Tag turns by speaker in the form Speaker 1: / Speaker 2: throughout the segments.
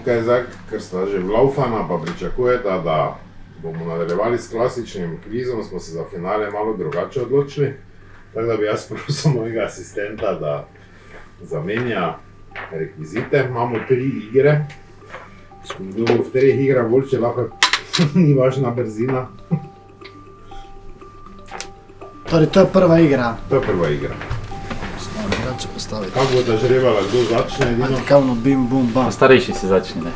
Speaker 1: tukaj zdaj, ker sta že vlaufana, pa pričakujeta, da bomo nadaljevali s klasičnim kvizom, smo se za finale malo drugače odločili. Tako da bi jaz prosil mojega asistenta, da zamenja rekvizite. Imamo 3 igre. Kdo bo v 3 igrah boljše, lahko ni važna brzina.
Speaker 2: Torej, to je prva igra.
Speaker 1: To je prva igra.
Speaker 2: Drugače postaviti.
Speaker 1: Kako bo da žrebala, kdo začne edino?
Speaker 2: Ajde, kao ono bim bum bam.
Speaker 3: Starejši se začne, ne?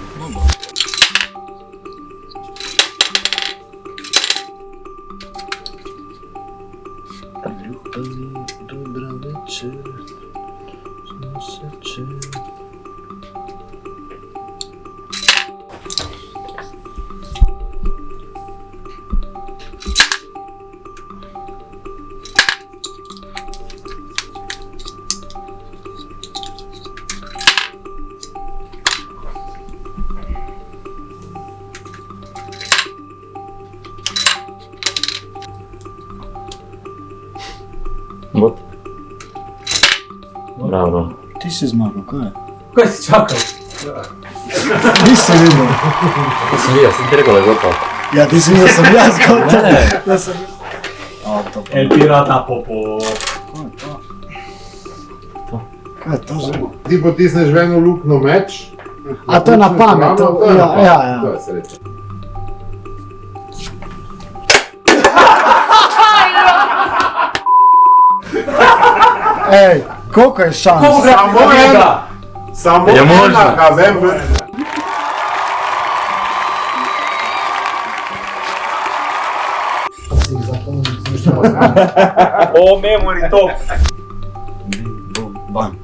Speaker 2: Dobra večer, smo se čeli.
Speaker 3: Got. Bravo.
Speaker 2: Ti si zmagao, ko je?
Speaker 4: Kaj si čakal?
Speaker 2: Nisam vidio.
Speaker 3: To sam vidio, sam ti rekao da je gotovo.
Speaker 2: Ja, ti si vidio sam ja zgotao.
Speaker 3: Ne.
Speaker 2: Da sam... A, to pa.
Speaker 4: El pirata popo.
Speaker 2: Ko je to? Kaj je to že?
Speaker 1: Ti potisneš v eno luknjo meč.
Speaker 2: A to je na pamet,
Speaker 1: To je na pamet.
Speaker 2: ja.
Speaker 1: To je sreča.
Speaker 2: Ej, koliko je šans?
Speaker 1: Samo ena! Samo
Speaker 3: Je možno.
Speaker 1: ena, ka vem.
Speaker 4: O, memory top.
Speaker 2: Bim bum bam.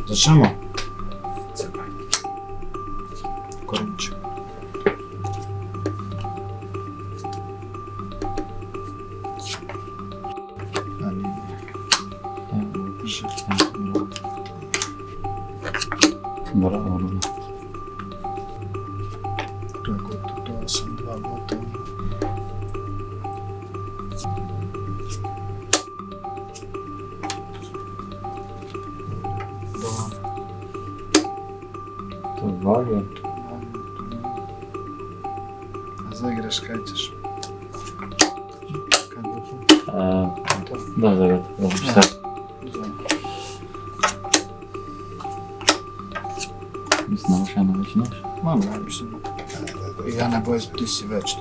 Speaker 2: Začnemo? Korenče.
Speaker 3: Bravo.
Speaker 2: To je gotovo, to sam 2 gotovo.
Speaker 3: To je valje.
Speaker 2: A zaigraš kaj ćeš? Kaj je to?
Speaker 3: Da, zagat. Šta? Mislim da još jedna već neš.
Speaker 2: Malo, ja mislim. Ja ne bojim, ti si već.